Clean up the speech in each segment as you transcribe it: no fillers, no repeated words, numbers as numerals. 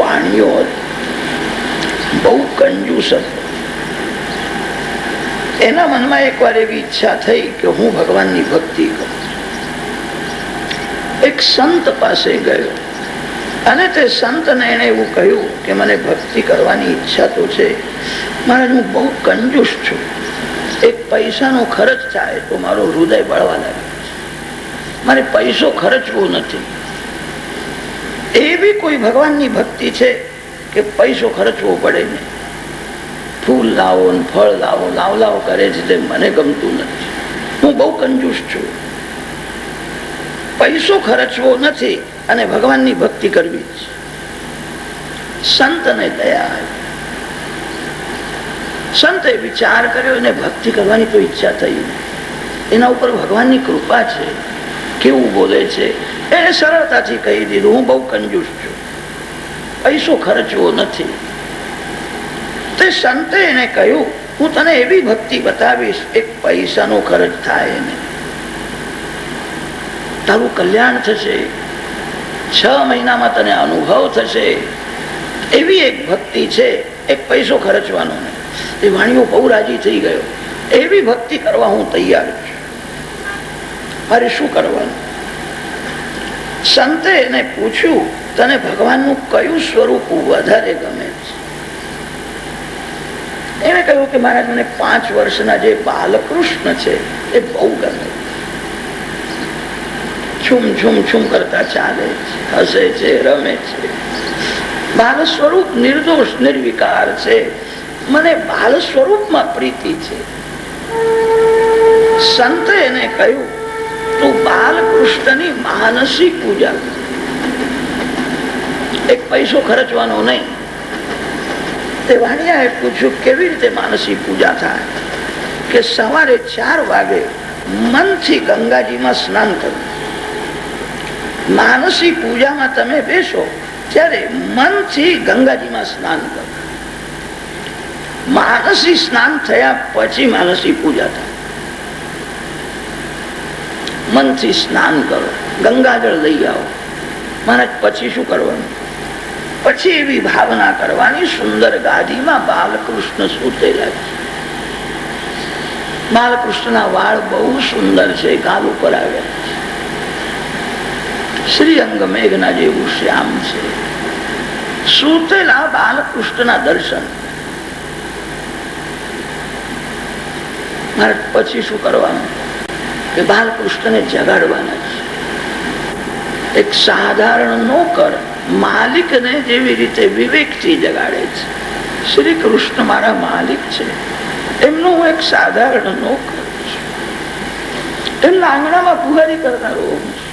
વાણીઓ બહુ કંજૂસ હતો. એના મનમાં એકવાર એવી ઈચ્છા થઈ કે હું ભગવાનની ભક્તિ કરું. એક સંત પાસે ગયો અને તે સંતને એને એવું કહ્યું કે મને ભક્તિ કરવાની ઈચ્છા તો છે, મહારાજ હું બહુ કંજૂસ છું, એક પૈસાનો ખર્ચ થાય તો મારું હૃદય બળવા લાગે છે, મારે પૈસો ખર્ચવો નથી. એવી કોઈ ભગવાનની ભક્તિ છે કે પૈસો ખર્ચવો પડે ને? ફૂલ લાવો ને ફળ લાવો, લાવ કરે છે તે મને ગમતું નથી. હું બહુ કંજૂસ છું, પૈસો ખર્ચવો નથી અને ભગવાનની ભક્તિ કરવી છે. સંતને દયા આવી. સંતે વિચાર કર્યો અને ભક્તિ કરવાની તો ઈચ્છા થઈ. એના ઉપર ભગવાનની કૃપા છે. કેવું બોલે છે, એને સરળતાથી કહી દીધું હું બહુ કંજૂસ છું, પૈસો ખર્ચવો નથી. તે સંતે એને કહ્યું હું તને એવી ભક્તિ બતાવીશ એક પૈસાનો ખર્ચ થાય નહીં, તારું કલ્યાણ થશે, 6 મહિનામાં તને અનુભવ થશે. એવી એક ભક્તિ છે, એક પૈસો ખર્ચવાનો નહીં. એ વાણીઓ બહુ રાજી થઈ ગયો. એવી ભક્તિ કરવા હું તૈયાર છું, મારે શું કરવાનું? સંતે એને પૂછ્યું તને ભગવાનનું કયું સ્વરૂપ વધારે ગમે છે? એને કહ્યું કે મહારાજ મને 5 વર્ષના જે બાલકૃષ્ણ છે એ બહુ ગમે. છુમ છુમ છુમ કરતા ચાલે છે, હસે છે, રમે છે. બાલ સ્વરૂપ નિર્દોષ નિર્વિકાર છે, મને બાલ સ્વરૂપમાં પ્રીતિ છે. સંતે એને કહ્યું તું બાલકૃષ્ણની માનસી પૂજા, એક પૈસો ખર્ચવાનો નહીં. તે વાણિયાએ પૂછ્યું કેવી રીતે માનસી પૂજા થાય? કે સવારે 4 વાગે મનથી ગંગાજીમાં સ્નાન કરવું. માનસી પૂજામાં તમે બેસો ત્યારે મનથી ગંગાજીમાં સ્નાન કરો. માનસી સ્નાન થયા પછી માનસી પૂજા થાય. મનથી સ્નાન કરો, ગંગાજળ લઈ આવો. મહારાજ પછી શું કરવાનું? પછી એવી ભાવના કરવાની સુંદર ગાદીમાં બાલકૃષ્ણ સૂતેલા છે. બાલકૃષ્ણના વાળ બહુ સુંદર છે, ગાલ ઉપર આવ્યા છે. શ્રીઅંગ મેઘના જેવું શ્યામ છે. સૂતેલા બાલકૃષ્ણના દર્શન. મહારાજ પછી શું કરવાનું? કે બાલકૃષ્ણને જગાડવાના છે. એક સાધારણ નોકર માલિકને જેવી રીતે વિવેકથી જગાડે છે, શ્રી કૃષ્ણ મારા માલિક છે, એમનો હું એક સાધારણ નોકર છું. એમના આંગણામાં બુહારી કરનારો હું છું.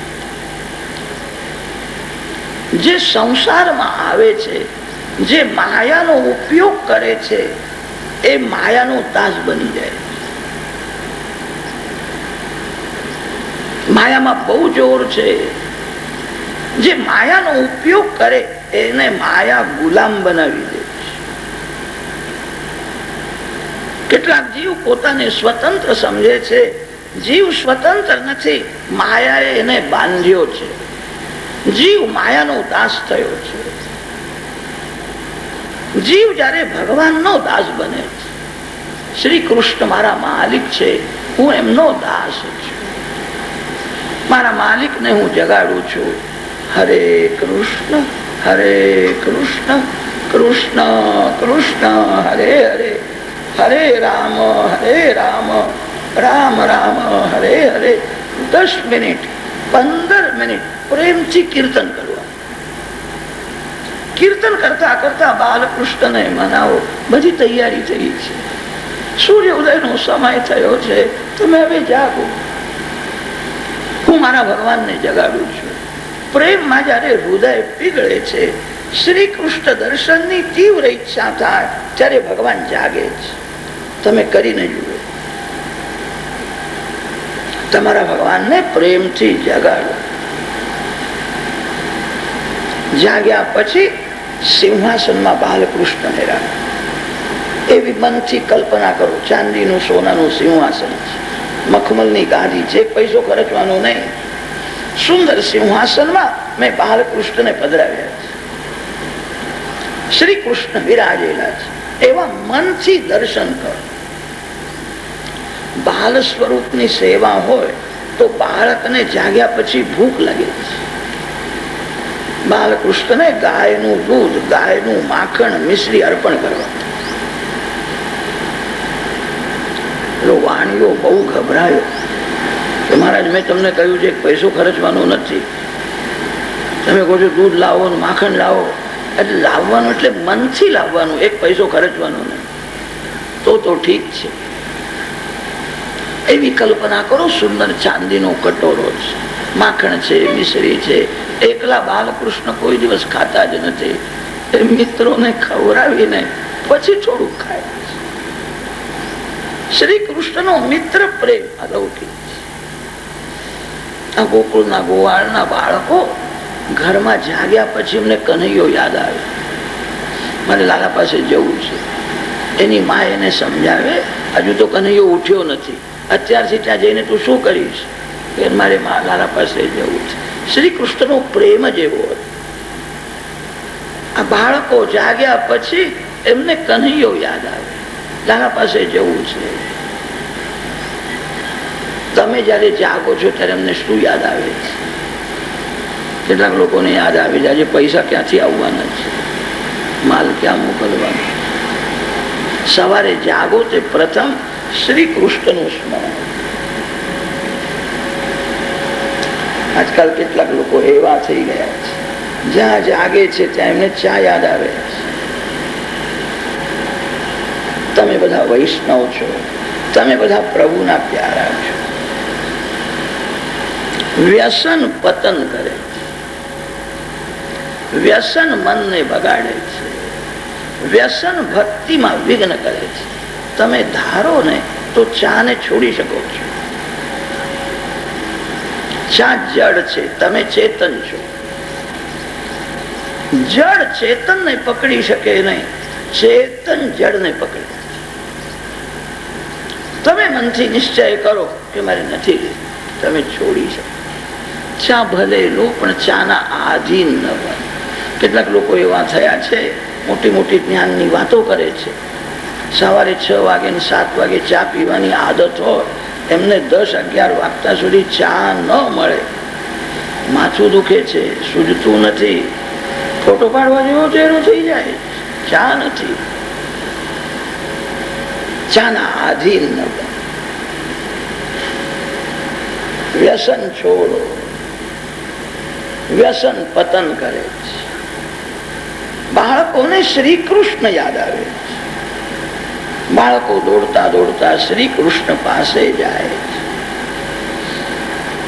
જે સંસારમાં આવે છે, જે માયાનો ઉપયોગ કરે છે, એ માયાનો દાસ બની જાય. માયામાં બહુ જોર છે. જે માયાનો ઉપયોગ કરે એને માયા ગુલામ બનાવી દે છે. કેટલાક જીવ પોતાને સ્વતંત્ર સમજે છે. જીવ સ્વતંત્ર નથી, માયાએ એને બાંધ્યો છે. જીવ માયાનો દાસ થયો છે. જીવ જયારે ભગવાનનો દાસ બને છે, શ્રી કૃષ્ણ મારા માલિક છે, હું એમનો દાસ છું, મારા માલિકને હું જગાડું છું. હરે કૃષ્ણ કૃષ્ણ કૃષ્ણ હરે હરે, હરે રામ રામ રામ હરે હરે. 10 મિનિટ 15 મિનિટ પ્રેમથી કીર્તન કરવા. કીર્તન કરતા કરતા બાલકૃષ્ણને મનાવો. બધી તૈયારી થઈ છે, સૂર્ય ઉદયનો સમય થયો છે, તમે હવે જાગો. હું મારા ભગવાનને જગાડું છું. પ્રેમમાં જયારે હૃદય પીગળે છે, શ્રી કૃષ્ણ દર્શનની તીવ્ર ઈચ્છા થાય ત્યારે ભગવાન જાગે છે. તમે કરીને જુઓ. તમારા ભગવાનને પ્રેમથી જગાડો. જાગ્યા પછી સિંહાસનમાં બાલકૃષ્ણને રાખો. એવી મનથી કલ્પના કરો, ચાંદીનું સોનાનું સિંહાસન છે, મખમલની ગાદી છે, પૈસો ખર્ચવાનો નહીં. સુંદર સિંહાસનમાં મેં બાલકૃષ્ણને પધરાવ્યા છે. શ્રી કૃષ્ણ વિરાજેલા છે, એવા મનથી દર્શન કરો. બાલ સ્વરૂપની સેવા હોય તો બાળકને જાગ્યા પછી ભૂખ લાગે છે. બાલકૃષ્ણને ગાયનું દૂધ, ગાયનું માખણ, મિશ્રી અર્પણ કરવા. વાણીઓ બહુ ગભરાયો કે મહારાજ મેં તમને કહ્યું છે પૈસો ખર્ચવાનો નથી. તમે કહો છો દૂધ લાવો, માખણ લાવો. એટલે લાવવાનું એટલે મનથી લાવવાનું, એક પૈસો ખર્ચવાનો નહીં. તો ઠીક છે. એવી કલ્પના કરો, સુંદર ચાંદીનો કટોરો છે, માખણ છે, મિશ્રી છે. એકલા બાલકૃષ્ણ કોઈ દિવસ ખાતા જ નથી. એ મિત્રોને ખવડાવીને પછી થોડુંક ખાય. શ્રી કૃષ્ણનો મિત્ર પ્રેમ અલૌકિક છે. આ ગોકુળના ગોવાળના બાળકો ઘરમાં જાગ્યા પછી એમને કનૈયો યાદ આવે. મારે લાલા પાસે જવું છે. એની મા એને સમજાવે, હજુ તો કનૈયો ઉઠ્યો નથી, અત્યારથી ત્યાં જઈને તું શું કરીશ? કે મારે લાલા પાસે જવું છે. શ્રી કૃષ્ણનો પ્રેમ જ એવો હતો. આ બાળકો જાગ્યા પછી એમને કનૈયો યાદ આવે, લાલા પાસે જવું છે. તમે જયારે જાગો છો ત્યારે એમને શું યાદ આવે છે? કેટલાક લોકોને યાદ આવે છે આજે પૈસા ક્યાંથી આવવાના છે, માલ ક્યાં મોકલવાનો. સવારે જાગો તે પ્રથમ શ્રી કૃષ્ણનું સ્મરણ. આજકાલ કેટલાક લોકો એવા થઈ ગયા છે, જ્યાં જાગે છે ત્યાં એમને ચા યાદ આવે છે. તમે બધા વૈષ્ણવ છો, તમે બધા પ્રભુના પ્યારા છો. વ્યસન પતન કરે છે, વ્યસન મનને બગાડે છે, વ્યસન ભક્તિમાં વિઘ્ન કરે છે. તમે ધારો ને તો ચાને છોડી શકો છો. ચા જડ છે, તમે ચેતન છો. જડ ચેતનને પકડી શકે નહીં, ચેતન જડને પકડે. તમે મનથી નિશ્ચય કરો કે મારે નથી લેવું, તમે છોડી શકો. ચા ભલે લો પણ ચાના આધીન ન બનો. કેટલાક લોકો એવા થયા છે, મોટી મોટી જ્ઞાનની વાતો કરે છે. સવારે 6 વાગે ને 7 વાગે ચા પીવાની આદત હોય, એમને 10-11 વાગતા સુધી ચા ન મળે, માથું દુખે છે, સૂજતું નથી, ફોટો પાડવા જેવો ચહેરો થઈ જાય. ચા નથી. ચાના આધીન ન બનો. વ્યસન છોડો. વ્યસન પતન કરે છે. બાળકોને શ્રી કૃષ્ણ યાદ આવે છે. બાળકો દોડતા દોડતા શ્રી કૃષ્ણ પાસે જાય છે.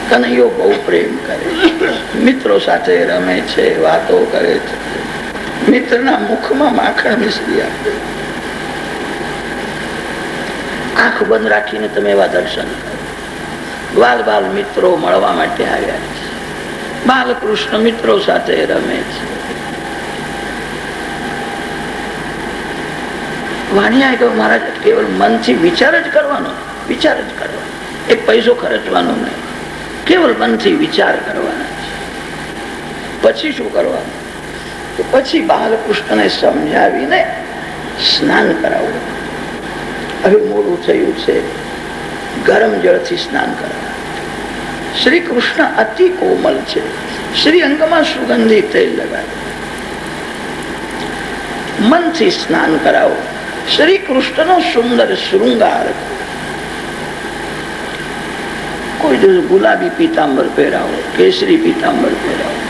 કનૈયો બહુ પ્રેમ કરે છે, મિત્રો સાથે રમે છે, વાતો કરે છે. મિત્રના મુખમાં માખણ મિશ્રી આપે. આંખ બંધ રાખીને તમે એવા દર્શન કરો. બાલ બાલ મિત્રો મળવા માટે આવ્યા છે. બાલકૃષ્ણ મિત્રો સાથે રમે છે. વાણિયા કહ્યું મહારાજ કેવળ મનથી વિચાર જ કરવાનો, વિચાર જ કરવાનો, એક પૈસો ખર્ચવાનો નહીં, કેવળ મનથી વિચાર કરવાના છે. પછી શું કરવાનું? તો પછી બાલકૃષ્ણને સમજાવીને સ્નાન કરાવવું. હવે મોડું થયું છે, ગરમ જળથી સ્નાન કરાવવું. શ્રી કૃષ્ણ અતિ કોમલ છે. શ્રી અંગમાં સુગંધિત તેલ લગાવે, મનથી સ્નાન કરાવો. શ્રી કૃષ્ણનો સુંદર શૃંગાર. કોઈ દિવસ ગુલાબી પીતાંબર પહેરાવો, કેસરી પીતાંબર પહેરાવો.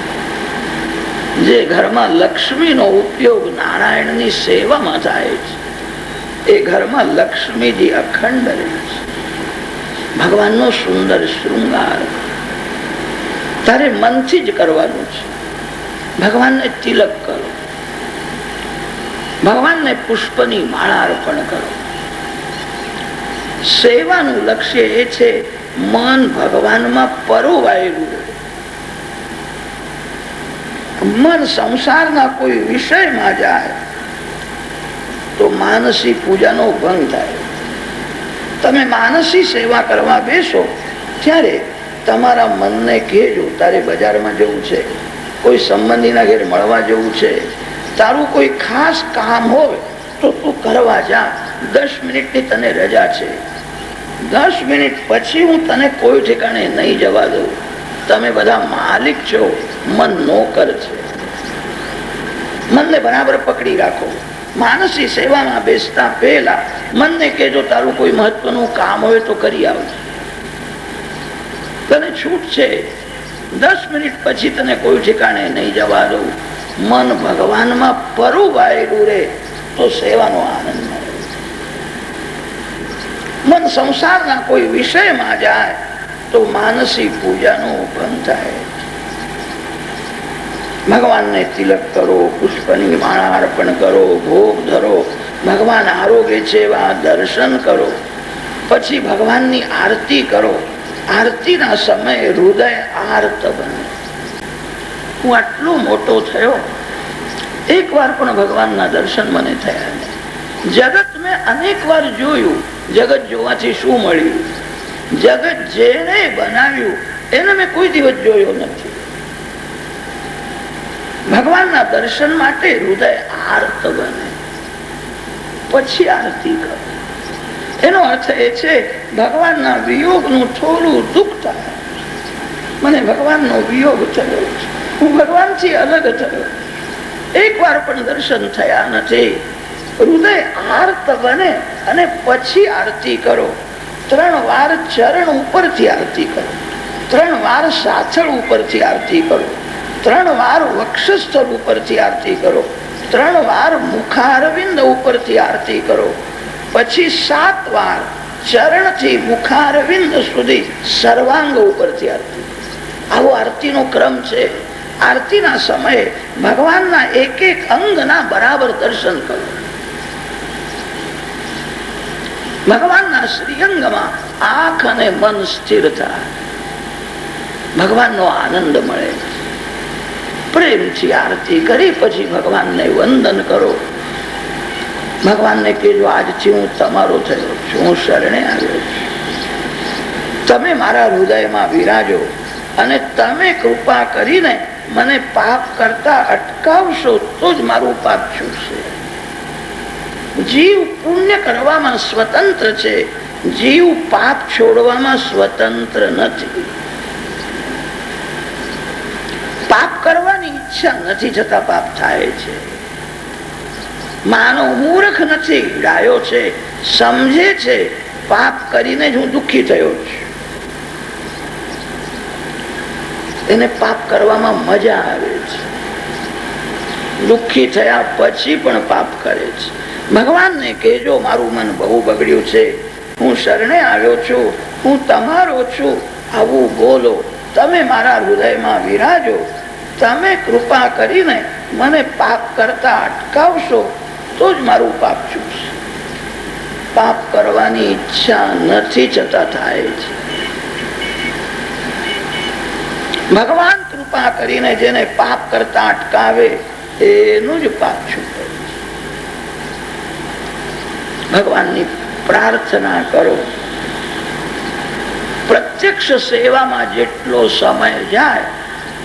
જે ઘરમાં લક્ષ્મીનો ઉપયોગ નારાયણની સેવામાં થાય છે, એ ઘરમાં લક્ષ્મીજી અખંડ રહે છે. ભગવાનનો સુંદર શૃંગાર તારે મનથી જ કરવાનું છે. ભગવાનને તિલક કરો, ભગવાનને પુષ્પની માળા અર્પણ કરો. સેવાનું લક્ષ્ય એ છે મન ભગવાનમાં પરોવાયેલું રહે. મન સંસારના કોઈ વિષયમાં જાય તો માનસી પૂજાનો ભંગ થાય. તમે માનસી સેવા કરવા બેસો ત્યારે તમારા મનને કહેજો તારે બજારમાં જવું છે, કોઈ સંબંધીના ઘેર મળવા જવું છે, તારું કોઈ ખાસ કામ હોય તો તું કરવા જા. 10 મિનિટની તને રજા છે. 10 મિનિટ પછી હું તને કોઈ ઠેકાણે નહીં જવા દઉં. તમે બધા માલિક છો, મન નોકર છે. મનને બરાબર પકડી રાખો. માનસી સેવામાં બેસતા પહેલા મનને કહેજો તારું કોઈ મહત્વનું કામ હોય તો કરી આવજો. તને છૂટ છે. 10 મિનિટ પછી તને કોઈ ઠેકાણે નહીં જવા દઉં. મન ભગવાનમાં પરુવાયેલું રહે તો સેવાનો આનંદ મળે. મન સંસારના કોઈ વિષયમાં જાય તો માનસી પૂજાનો ભંગ થાય. ભગવાનને તિલક કરો, પુષ્પની માળા અર્પણ કરો, ભોગ ધરો, ભગવાન આરોગ્ય છે એવા દર્શન કરો, પછી ભગવાનની આરતી કરો. આરતીના સમયે હૃદય આર્ત બને. હું આટલો મોટો થયો, એક વાર પણ ભગવાનના દર્શન મને થયા નહીં. જગત મેં અનેક વાર જોયું. જગત જોવાથી શું મળ્યું? જગત જેને બનાવ્યું એને મેં કોઈ દિવસ જોયો નથી. ભગવાનના દર્શન માટે હૃદય આર્ત બને, પછી આરતી કરો. એનો અર્થ એ છે ભગવાનના વિયોગનું થોડું દુઃખ થાય. મને ભગવાનનો વિયોગ થયો છે, હું ભગવાનથી અલગ થયો. એક વાર પણ દર્શન થયા નથી. હૃદય આર્ત બને અને પછી આરતી કરો. 3 વાર ચરણ ઉપરથી આરતી કરો, 3 વાર સાથળ ઉપરથી આરતી કરો, 3 વાર વક્ષસ્થળ ઉપરથી આરતી કરો, 3 વાર મુખારવિંદ ઉપરથી આરતી કરો, પછી 7 વાર ચરણથી મુખારવિંદ સુધી સર્વાંગ ઉપરથી આરતી. આવો આરતીનો ક્રમ છે. આરતીના સમયે ભગવાનના એક એક અંગના બરાબર દર્શન કરો. ભગવાનના શ્રીઅંગમાં આંખ અને મન સ્થિર થાય. ભગવાનનો આનંદ મળે. પ્રેમથી આરતી કરી પછી ભગવાનને વંદન કરો. ભગવાનને કહેજો આજથી હું તમારો થયો છું, હું શરણે આવ્યો છું. તમે મારા હૃદયમાં વિરાજો અને તમે કૃપા કરીને મને પાપ કરતા અટકાવશો તો જ મારું પાપ છૂટશે. જીવ પુણ્ય કરવામાં સ્વતંત્ર છે, જીવ પાપ છોડવામાં સ્વતંત્ર નથી. પાપ કરવાની ઈચ્છા નથી છતાં પાપ થાય છે. માનવ મૂર્ખ નથી, ડાયો છે, સમજે છે પાપ કરીને જ હું દુઃખી થયો છું. એને પાપ કરવામાં મજા આવે છે. દુઃખી થયા પછી પણ પાપ કરે છે. ભગવાનને કહેજો મારું મન બહુ બગડ્યું છે, હું શરણે આવ્યો છું, હું તમારો છું. આવું બોલો. તમે મારા હૃદયમાં વિરાજો. તમે કૃપા કરીને મને પાપ કરતા અટકાવશો તો જ મારું પાપ છૂટશે. પાપ કરવાની ઈચ્છા નથી છતાં થાય છે. ભગવાન કૃપા કરીને જેને પાપ કરતા અટકાવે એનું જ પાપ છૂટે. ભગવાનની પ્રાર્થના કરો. પ્રત્યક્ષ સેવામાં જેટલો સમય જાય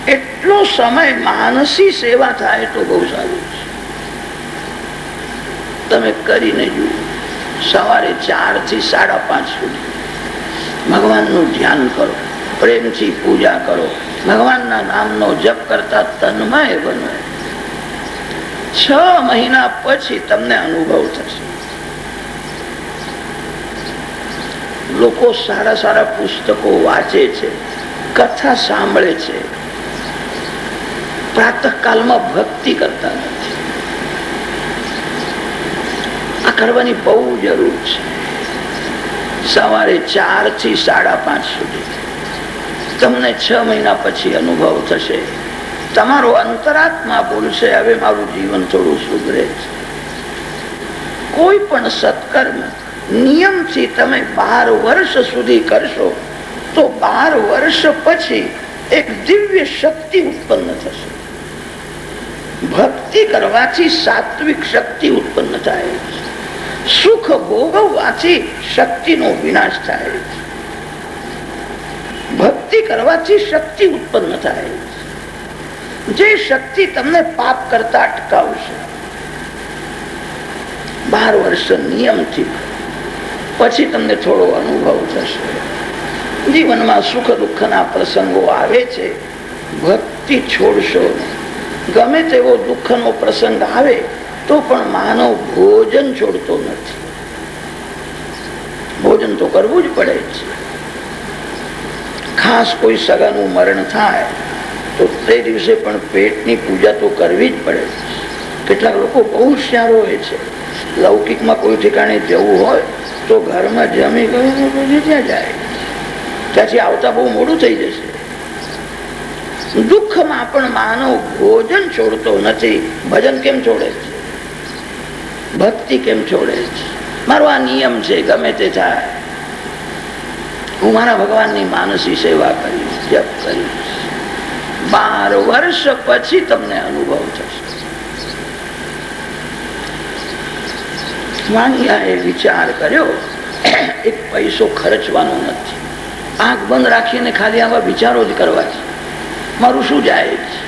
એટલો સમય માનસી સેવા થાય તો બહુ સારું છે. તમે કરીને જુઓ. સવારે 4 થી 5:30 સુધી ભગવાનનું ધ્યાન કરો, પ્રેમથી પૂજા કરો, ભગવાનના નામનો જપ કરતા તન્મય બનો. 6 મહિના પછી તમને અનુભવ થશે. લોકો સારા સારા પુસ્તકો વાંચે છે, કથા સાંભળે છે, પ્રાતઃકાલમાં ભક્તિ કરતા નથી. આ કરવાની બહુ જરૂર છે. સવારે 4 થી 5:30 સુધી તમને 6 મહિના પછી અનુભવ થશે. તમારો અંતરાત્મા બોલશે હવે મારું જીવન થોડું સુધરે છે. કોઈ પણ સત્કર્મ નિયમથી તમે 12 વર્ષ સુધી કરશો તો 12 વર્ષ પછી એક દિવ્ય શક્તિ ઉત્પન્ન થશે. ભક્તિ કરવાથી સાત્વિક શક્તિ ઉત્પન્ન થાય છે. સુખ ભોગવવાથી શક્તિનો વિનાશ થાય છે. ભક્તિ કરવાથી શક્તિ ઉત્પન્ન થાય છે. જે શક્તિ તમને પાપ કરતા અટકાવશે. 12 વર્ષ નિયમથી, પછી તમને થોડો અનુભવ થશે. જીવનમાં સુખ દુઃખના પ્રસંગો આવે છે, ભક્તિ છોડશો નહીં. ગમે તેવો દુઃખનો પ્રસંગ આવે તો પણ માનવ ભોજન છોડતો નથી. ભોજન તો કરવું જ પડે છે. ખાસ કોઈ સગાનું મરણ થાય તો તે દિવસે પણ પેટની પૂજા તો કરવી જ પડે છે. કેટલાક લોકો બહુ હોશિયાર હોય છે, લૌકિકમાં કોઈ ઠેકાણે જવું હોય તો ઘરમાં જમી ગઈને પછી ત્યાં જાય, ત્યાંથી આવતા બહુ મોડું થઈ જશે. દુઃખમાં પણ માનવ ભોજન છોડતો નથી. ભજન કેમ છોડે છે? ભક્તિ કેમ છોડે છે? મારો આ નિયમ છે, ગમે તે થાય, હું મારા ભગવાનની માનસી સેવા કરીશ, જપ કરીશ. 12 વર્ષ પછી તમને અનુભવ થશે. વાણિયાએ વિચાર કર્યો, એક પૈસો ખર્ચવાનો નથી, આંખ બંધ રાખીને ખાલી આવા વિચારો જ કરવા છે, મારું શું જાય છે?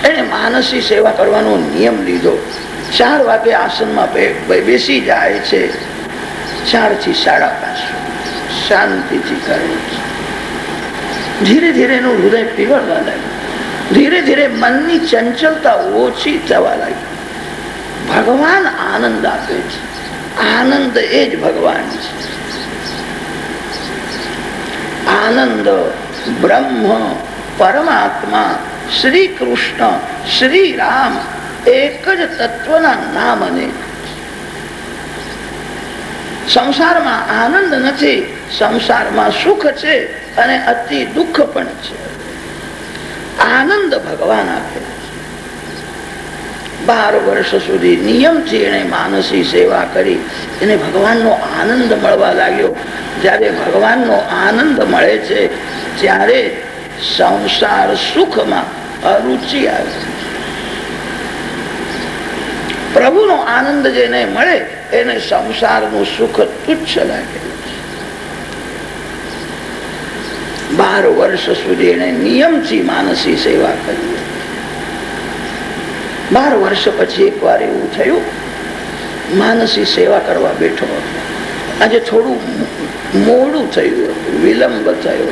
એને માનસી સેવા કરવાનો નિયમ લીધો. 4 વાગે આસનમાં બેસી જાય છે, 4 થી 5:30 શાંતિથી કરે છે. ધીરે ધીરે એનું હૃદય પીગળવા લાગ્યું. ધીરે ધીરે મનની ચંચલતા ઓછી થવા લાગી. ભગવાન આનંદ આપે છે, આનંદ એ જ ભગવાન છે. આનંદ બ્રહ્મ, પરમાત્મા, શ્રી કૃષ્ણ, શ્રી રામ એક જ તત્વના નામ અનેક. સંસારમાં આનંદ નથી, સંસારમાં સુખ છે અને અતિ દુઃખ પણ છે. આનંદ ભગવાન આપે છે. 12 વર્ષ સુધી નિયમથી એને માનસી સેવા કરી, એને ભગવાનનો આનંદ મળવા લાગ્યો. જ્યારે ભગવાનનો આનંદ મળે છે ત્યારે સંસાર સુખમાં અરુચિ આવે. પ્રભુનો આનંદ જેને મળે એને સંસારનું સુખ તુચ્છ લાગે. 12 વર્ષ સુધી એને નિયમથી માનસી સેવા કરી. 12 વર્ષ પછી એક વાર એવું થયું, માનસી સેવા કરવા બેઠો હતો. આજે થોડું મોડું થયું હતું, વિલંબ થયો.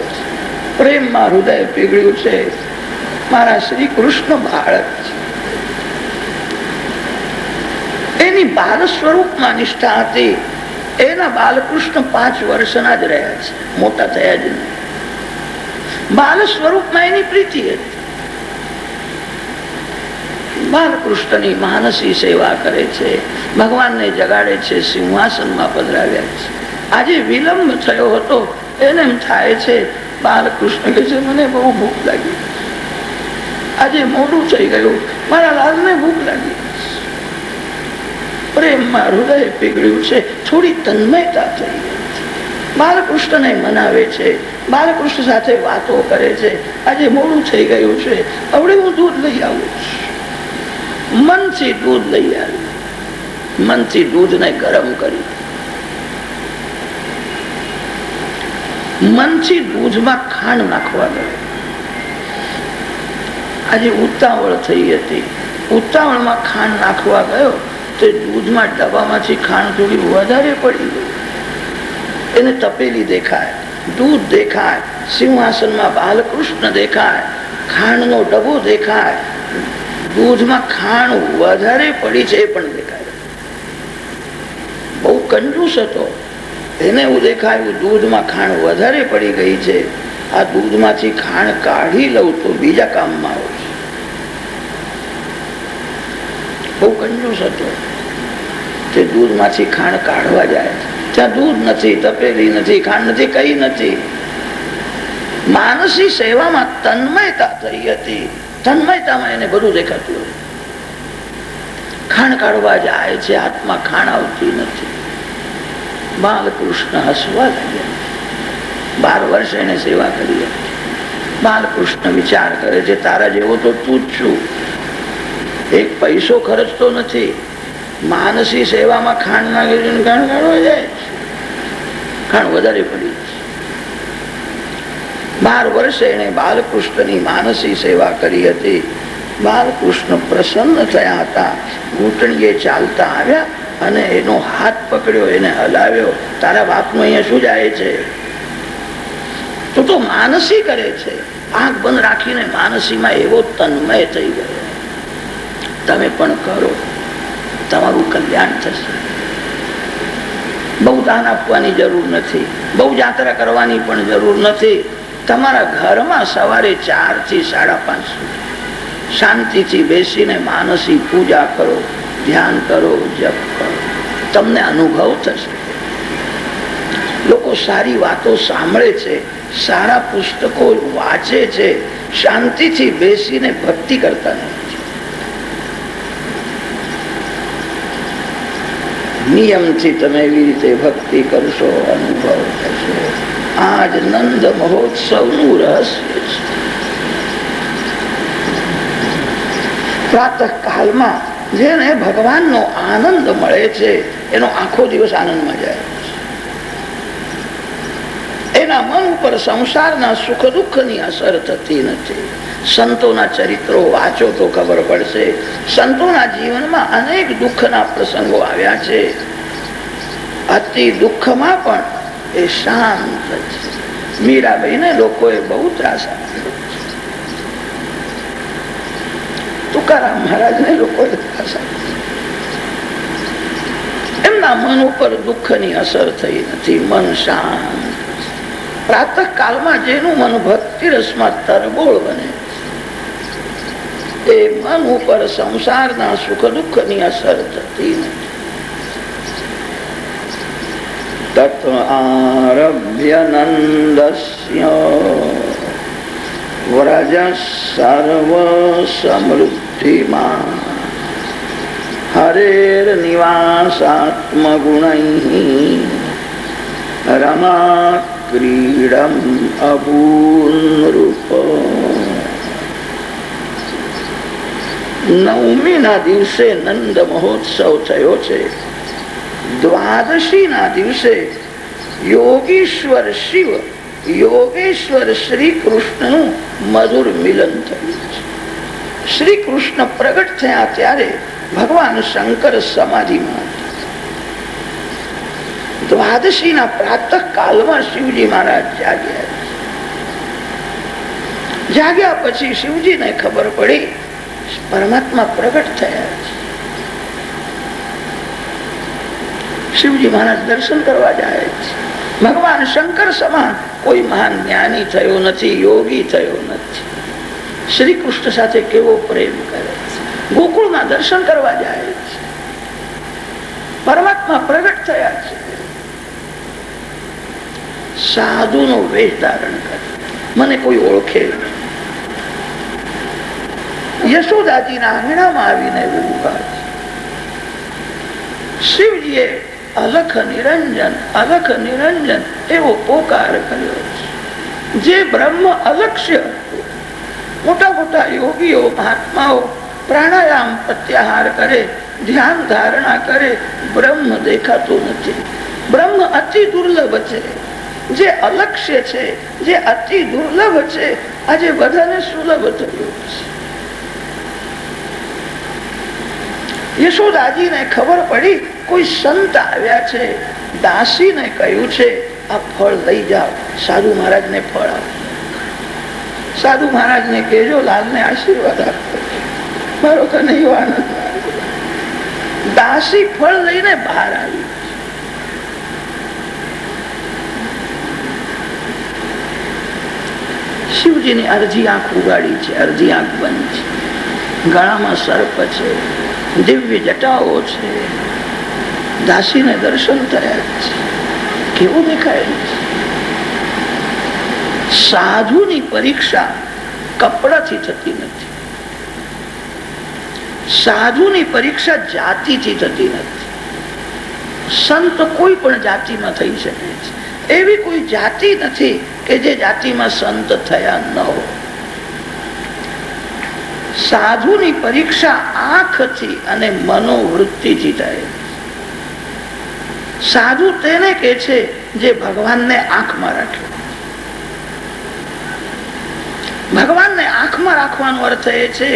પ્રેમમાં હૃદય પીગળ્યું છે. મારા શ્રી કૃષ્ણ બાળક છે. એની બાલ સ્વરૂપમાં નિષ્ઠા હતી. એના બાલકૃષ્ણ 5 વર્ષના જ રહ્યા છે, મોટા થયા જ નહીં. બાલ સ્વરૂપમાં એની પ્રીતિ હતી. બાલકૃષ્ણની માનસી સેવા કરે છે, ભગવાનને જગાડે છે, સિંહાસનમાં પધરાવ્યા છે. આજે વિલંબ થયો હતો, એને એમ થાય છે, બાલકૃષ્ણ કહે છે મને બહુ ભૂખ લાગી, આજે મોડું થઈ ગયું, મારા લાલને ભૂખ લાગી. પ્રેમમાં હૃદય પીગળ્યું છે, થોડી તન્મયતા થઈ ગઈ. બાલકૃષ્ણને મનાવે છે, બાલકૃષ્ણ સાથે વાતો કરે છે. આજે મોડું થઈ ગયું છે, હવે હું દૂધ લઈ આવું છું. મનથી દૂધ લઈ આવ્યું. મનથી દૂધને ગરમ કરી, મનથી દૂધમાં ખાંડ નાખવા ગયો. આજે ઉતાવળ થઈ હતી, ઉતાવળમાં ખાંડ નાખવા ગયો તો દૂધમાં ડબ્બામાંથી ખાંડ થોડી વધારે પડી ગઈ. એને તપેલી દેખાય, દૂધ દેખાય, સિંહાસનમાં બાલકૃષ્ણ દેખાય, ખાંડનો ડબ્બો દેખાય, દૂધમાં ખાંડ વધારે પડી છે એ પણ દેખાય. બહુ કંજૂસ હતો. એને એવું દેખાયું દૂધમાં ખાંડ વધારે પડી ગઈ છે, આ દૂધમાંથી ખાંડ કાઢી લઉં તો બીજા કામમાં આવશે. બહુ કંજૂસ હતો. તે દૂધમાંથી ખાંડ કાઢવા જાય, ત્યાં દૂધ નથી, તપેલી નથી, ખાંડ નથી, કઈ નથી. માનસી સેવામાં તન્મયતા થઈ હતી. તન્મયતામાં એને બધું દેખાતું હતું. ખાંડ કાઢવા જાય છે, હાથમાં ખાંડ આવતી નથી. બાલકૃષ્ણ હસવા લાગ્યા. 12 વર્ષ એને સેવા કરી હતી. બાલકૃષ્ણ વિચાર કરે છે, તારા જેવો તો તું જ છું, એક પૈસો ખર્ચતો નથી, માનસી સેવામાં ખાંડ નાખે છે, ખાંડ કાઢવા જાય છે, ખાંડ વધારે પડી. 12 વર્ષે એને બાલકૃષ્ણની માનસી સેવા કરી હતી. બાલકૃષ્ણ પ્રસન્ન થયા હતા. ઘૂંટણીએ ચાલતા આવ્યા અને એનો હાથ પકડ્યો, એને હલાવ્યો. તારા બાપનું અહીંયા શું જાય છે? તું તો માનસી કરે છે. આંખ બંધ રાખીને માનસીમાં એવો તન્મય થઈ ગયો. તમે પણ કરો, તમારું કલ્યાણ થશે. બહુ દાન આપવાની જરૂર નથી, બહુ યાત્રા કરવાની પણ જરૂર નથી. તમારા ઘરમાં સવારે 4 થી 5:30 સુધી શાંતિથી બેસીને માનસી પૂજા કરો, ધ્યાન કરો, જપ કરો. તમને અનુભવ થશે. લોકો સારી વાતો સાંભળે છે, સારા પુસ્તકો વાંચે છે, શાંતિથી બેસીને ભક્તિ કરતા નથી. નિયમથી તમે એવી રીતે ભક્તિ કરશો, અનુભવ થશે. આજ નંદ મહોત્સવનું રહસ્ય છે. પ્રાતઃ કાળમાં જેને ભગવાનનો આનંદ મળે છે એનો આખો દિવસ આનંદમાં જાય. એના મન ઉપર સંસારના સુખ દુઃખની અસર થતી નથી. સંતોના ચરિત્રો વાંચો તો ખબર પડશે. સંતોના જીવનમાં અનેક દુઃખના પ્રસંગો આવ્યા છે. અતિ દુઃખમાં પણ એ શાંત છે. મીરાબાઈને લોકોએ બહુ ત્રાસ આપ્યો. તુકારામ મહારાજને લોકોએ ત્રાસ આપ્યો. એમના મન ઉપર દુઃખની અસર થઈ નથી. મન શાંત. પ્રાતઃ કાળમાં જેનું મન ભક્તિ રસમાં તરબોળ બને એ મન ઉપર સંસારના સુખ દુઃખની અસર થતી નથી. તત આરભ્ય નંદસ્ય વ્રજ સર્વ સમૃદ્ધિમાં હરેર નિવાસાત્મ ગુણૈ રમા ક્રીડમ અભૂનૃપ. 9મીના દિવસે નંદ મહોત્સવ થયો છે. દ્વાદશીના દિવસે યોગીશ્વર શિવ યોગેશ્વર શ્રી કૃષ્ણનું મધુર મિલન થયું છે. શ્રી કૃષ્ણ પ્રગટ થયા ત્યારે ભગવાન શંકર સમાધિમાં. દ્વાદશીના પ્રાતઃ કાળમાં શિવજી મહારાજ જાગ્યા. જાગ્યા પછી શિવજીને ખબર પડી પરમાત્મા પ્રગટ થયા છે. શિવજી મહારાજ દર્શન કરવા જાય છે. ભગવાન શંકર સમાન કોઈ મહાન જ્ઞાની થયો નથી, યોગી થયો નથી. શ્રી કૃષ્ણ સાથે કેવો પ્રેમ કરે છે. ગોકુળમાં દર્શન કરવા જાય છે. પરમાત્મા પ્રગટ થયા છે. સાધુનો વેશ ધારણ કરે. મને કોઈ ઓળખે નહીં. યશોદાજીના આંગણામાં આવીને ઉભા છે. શિવજીએ અલખ નિરંજન એવો પોકાર કર્યો છે. જે બ્રહ્મ અલક્ષ્ય હતું. મોટા મોટા યોગીઓ મહાત્માઓ પ્રાણાયામ પ્રત્યાહાર કરે, ધ્યાન ધારણા કરે, બ્રહ્મ દેખાતું નથી. બ્રહ્મ અતિ દુર્લભ છે. જે અલક્ષ્ય છે, જે અતિ દુર્લભ છે, આજે બધાને સુલભ થયું છે. યશોદાજીને ખબર પડી કોઈ સંત આવ્યા છે. દાસીને કહ્યું છે આ ફળ લઈ જાઓ, સાધુ મહારાજને ફળ આપો. સાધુ મહારાજને કહેજો લાલને આશીર્વાદ આપો, મારો તને આનંદ. દાસી ફળ લઈને બહાર આવી. શિવજીની અડધી આંખ ઉગાડી છે, અડધી આંખ બંધ છે. ગળામાં સર્પ છે, દિવ્ય જટાઓ છે. દાસીને દર્શન થયા છે. કેવું દેખાય છે? સાધુની પરીક્ષા કપડાથી થતી નથી. સાધુની પરીક્ષા જાતિથી થતી નથી. સંત કોઈ પણ જાતિમાં થઈ શકે છે. એવી કોઈ જાતિ નથી કે જે જાતિમાં સંત થયા ન હોય. સાધુની પરીક્ષા આંખથી અને મનોવૃત્તિથી થાય. સાધુ તેને કે છે જે ભગવાનને આંખમાં રાખ્યો. ભગવાનને આંખમાં રાખવાનો અર્થ એ છે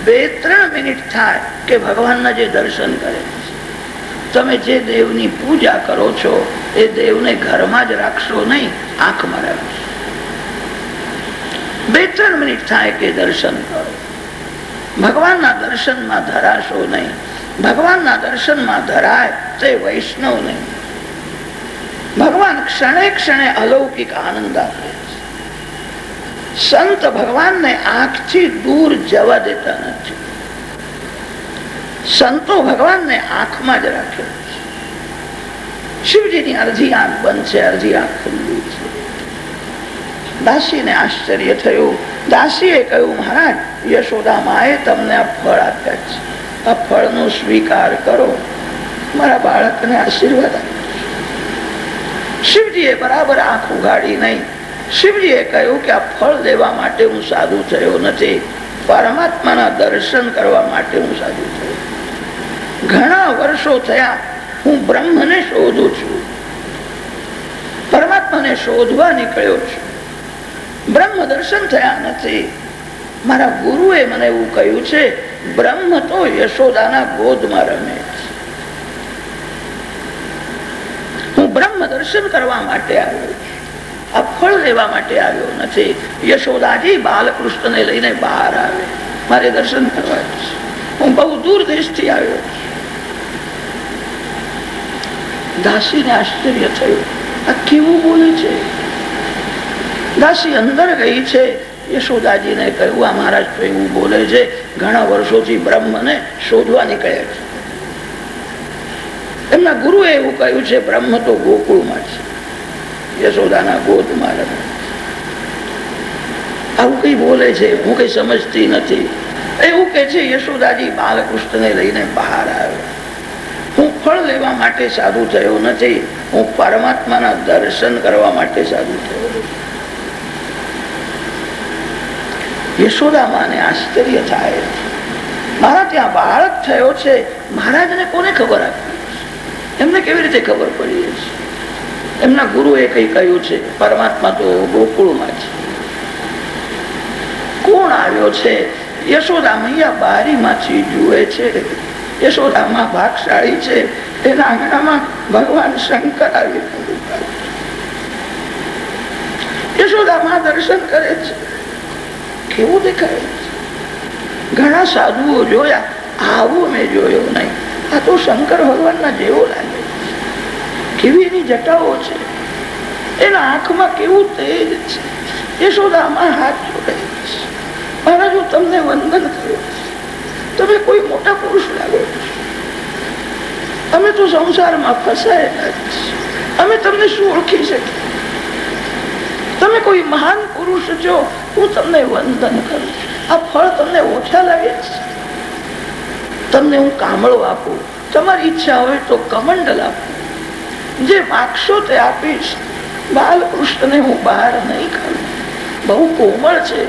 2-3 મિનિટ થાય કે ભગવાનના જે દર્શન કરે. તમે જે દેવની પૂજા કરો છો એ દેવને ઘરમાં જ રાખશો નહીં, આંખમાં રાખશો. 2-3 મિનિટ થાય કે દર્શન કરો. ભગવાનના દર્શનમાં ધરાશો નહીં. ભગવાનના દર્શનમાં ધરાય તે વૈષ્ણવ નહીં. ભગવાન ક્ષણે ક્ષણે અલૌકિક આનંદ આપે છે. સંત ભગવાનને આંખથી દૂર જવા દેતા નથી. સંતો ભગવાનને આંખમાં જ રાખે છે. શિવજીની અડધી આંખ બંધ છે, અડધી આંખ ખુલ્લી છે. દાસીને આશ્ચર્ય થયું. દાસીએ કહ્યું, મહારાજ, યશોદામાએ તમને આ ફળ આપ્યા છે, આ ફળનો સ્વીકાર કરો, મારા બાળકને આશીર્વાદ આપો. શિવજીએ બરાબર આંખ ઉગાડી નહીં. શિવજીએ કહ્યું કે આ ફળ લેવા માટે હું સાધુ થયો નથી, પરમાત્માના દર્શન કરવા માટે હું સાધુ થયો. ઘણા વર્ષો થયા હું બ્રહ્મને શોધું છું, પરમાત્માને શોધવા નીકળ્યો છું. બ્રહ્મ દર્શન થયા નથી. મારા ગુરુએ મને એવું કહ્યું છે, બ્રહ્મ તો યશોદાના ગોદમાં રમે છે. હું બ્રહ્મ દર્શન કરવા માટે આવ્યો છું, આ ફળ લેવા માટે આવ્યો નથી. યશોદાજી બાલકૃષ્ણને લઈને બહાર આવે, મારે દર્શન કરવા છે. હું બહુ દૂર દેશથી આવ્યો છું. દાસીને આશ્ચર્ય થયું, આ કેવું બોલે છે? દાસી અંદર ગઈ છે. યશોદાજીને કહ્યું, આ મહારાજ તો એવું બોલે છે, ઘણા વર્ષોથી બ્રહ્મને શોધવા નીકળ્યા છે. એમના ગુરુએ એવું કહ્યું છે, બ્રહ્મ તો ગોકુળમાં છે, યશોદાના ગોદમાં રમે. આવું કઈ બોલે છે, હું કઈ સમજતી નથી. એવું કે છે યશોદાજી બાલકૃષ્ણને લઈને બહાર આવ્યો. હું ફળ લેવા માટે સાધુ થયો નથી, હું પરમાત્માના દર્શન કરવા માટે સાધુ થયો. યશોદામાને આશ્ચર્ય થાય, મારા ત્યાં બાળક થયો છે, મહારાજને કોને ખબર આપી? એમને કેવી રીતે ખબર પડી છે? એમના ગુરુએ કઈ કહ્યું છે, પરમાત્મા તો ગોકુળમાં છે. કોણ આવ્યો છે? યશોદા મૈયા બારીમાંથી જુએ છે. યશોદામાં ભાગશાળી છે, એના આંગણામાં ભગવાન શંકર આવી યશોદામાં દર્શન કરે છે. કેવું દેખાય છે? ઘણા સાધુઓ જોયા, આવું મેં જોયો નહીં. આ તો શંકર ભગવાનના જેવો લાગે છે. કેવી એની જટાઓ છે, એના આંખમાં કેવું તેજ છે. યશોદામાં હાથ જોડે છે. મહારાજ, હું તમને વંદન કરું, તમે કોઈ મોટા પુરુષ લાગો છો. અમે તો સંસારમાં ફસાયેલા છીએ, અમે તમને શું ઓળખી શકીએ? તમે કોઈ મહાન પુરુષ છો, હું તમને વંદન કરું. આ ફળ તમને ઓછા લાગે છે? તમને હું કામળો આપું, તમારી ઈચ્છા હોય તો કમંડલ આપું, જે માગશો તે આપીશ. બાલકૃષ્ણને હું બહાર નહીં કાઢું, બહુ કોમળ છે,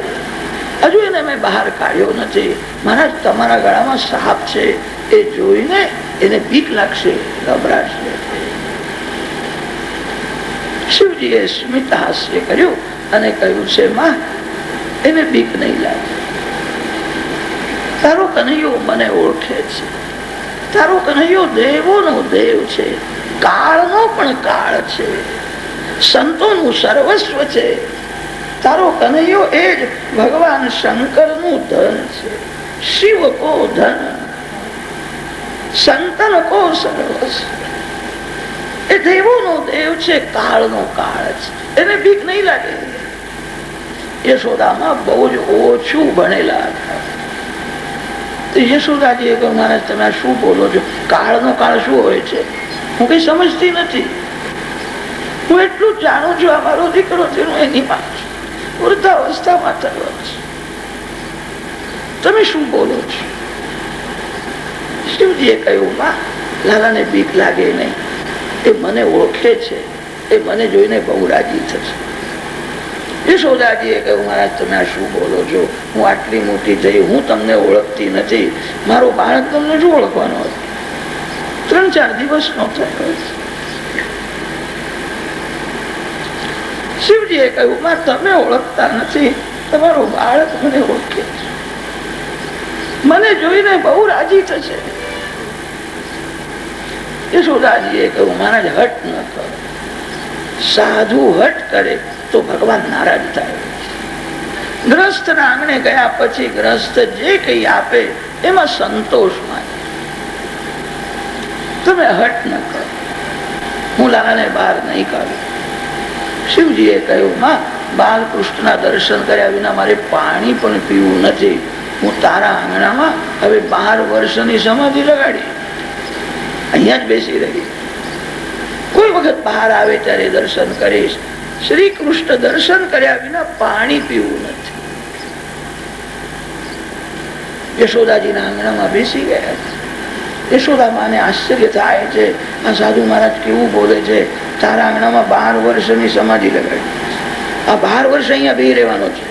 હજુ એને મેં બહાર કાઢ્યો નથી. મહારાજ, તમારા ગળામાં સાપ છે, એ જોઈને એને બીક લાગશે, ગભરાશે. શિવજીએ સ્મિત હાસ્ય કર્યું અને કહ્યું છે, માં, એને બીક નહીં લાગે. તારો કનૈયો મને ઓળખે છે. તારો કનૈયો દેવોનો દેવ છે, કાળનો પણ કાળ છે, સંતોનું સર્વસ્વ છે. તારો કનૈયો એ જ ભગવાન શંકરનું ધન છે. શિવ કો ધન, સંતન કો સર્વસ્વ. એ દેવોનો દેવ છે, કાળનો કાળ છે, એને બીક નહીં લાગે. યશોદામાં બહુ જ ઓછું ભણેલા હતા. યશોદાજીએ કહ્યું, મહારાજ, તમે શું બોલો છો? કાળનો કાળ શું હોય છે? હું કઈ સમજતી નથી. હું એટલું જાણું છું, અમારો દીકરો તેનું એની માં છે, વૃદ્ધાવસ્થામાં થયો છે. તમે શું બોલો છો? શિવજીએ કહ્યું, માં, લાલાને બીક લાગે નહીં, એ મને ઓળખે છે, એ મને જોઈને બહુ રાજી થશે. યશોદાજીએ કહ્યું, મહારાજ, તમે આ શું બોલો છો? હું આટલી મોટી થઈ, હું તમને ઓળખતી નથી. મારો બાળક તમને શું ઓળખવાનો હતો? 3-4 દિવસનો થયો. શિવજીએ કહ્યું, માં, તમે ઓળખતા નથી, તમારું બાળક મને ઓળખે છે, મને જોઈને બહુ રાજી થશે. યશોદાજીએ કહ્યું, મહારાજ હટ ન કરો. સાધુ હટ કરે તો ભગવાન નારાજ થાય. ગ્રસ્ત ના આંગણે ગયા પછી ગ્રસ્ત જે કઈ આપે એમાં સંતોષ માને. તમે હટ ન કરો, હું લાલાને બહાર નહીં કાઢું. શિવજીએ કહ્યું, માં બાલકૃષ્ણના દર્શન કર્યા વિના મારે પાણી પણ પીવું નથી. હું તારા આંગણામાં હવે 12 વર્ષની સમાધિ લગાડી, અહીંયા જ બેસી રહી. કોઈ વખત બહાર આવે ત્યારે દર્શન કરીશ. શ્રી કૃષ્ણ દર્શન કર્યા વિના પાણી પીવું નથી. યશોદાજીના આંગણામાં બેસી ગયા. યશોદા માને આશ્ચર્ય થાય છે, આ સાધુ મહારાજ કેવું બોલે છે, તારા આંગણામાં 12 વર્ષની સમાધિ લગાડી, આ 12 વર્ષ અહીંયા બેહી રહેવાનો છે.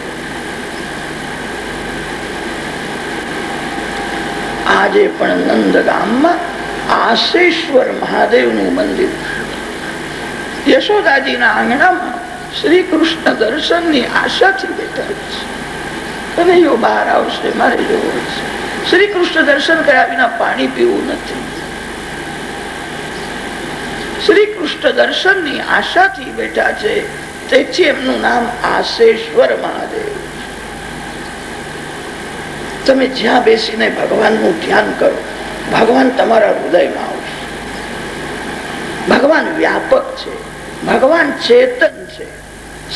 આજે પણ નંદગામમાં આશેશ્વર મહાદેવનું મંદિર, યશોદાજીના આંગણામાં શ્રી કૃષ્ણ દર્શનની આશાથી બેઠા છે. કનૈયો બહાર આવશે, મારે જોવો છે. શ્રી કૃષ્ણ દર્શન કર્યા વિના પાણી પીવું નથી. શ્રી કૃષ્ણ દર્શનની આશાથી બેઠા છે, તેથી એમનું નામ આશેશ્વર મહાદેવ. તમે જ્યાં બેસીને ભગવાનનું ધ્યાન કરો, ભગવાન તમારા હૃદયમાં આવશે. ભગવાન વ્યાપક છે, ભગવાન ચેતન છે.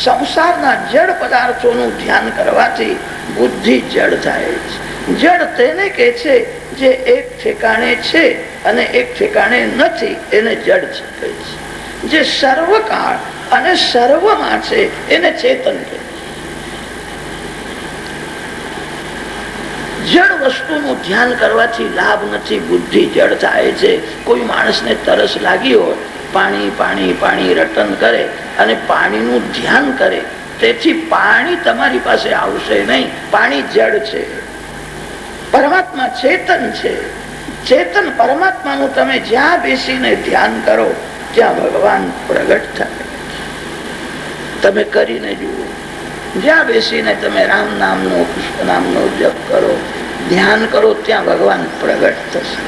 સંસારના જડ પદાર્થોનું ધ્યાન કરવાથી બુદ્ધિ જડ થાય છે. જડ તેને કહે છે જે એક ઠેકાણે છે અને એક ઠેકાણે નથી, એને જડ કહે છે. જે સર્વકાળ અને સર્વમાં છે એને ચેતન કહે છે. જડ વસ્તુનું ધ્યાન કરવાથી લાભ નથી, બુદ્ધિ જડ થાય છે. કોઈ માણસને તરસ લાગી હોય, પાણી પાણી પાણી રટન કરે અને પાણીનું ધ્યાન કરે, તેથી પાણી તમારી પાસે આવશે નહીં. પાણી જડ છે, પરમાત્મા ચેતન છે. ચેતન પરમાત્માનું તમે જ્યાં બેસીને ધ્યાન કરો ત્યાં ભગવાન પ્રગટ થાય. તમે કરીને જુઓ, જ્યાં બેસીને તમે રામ નામનો કૃષ્ણ નામનો જપ કરો, ધ્યાન કરો, ત્યાં ભગવાન પ્રગટ થશે.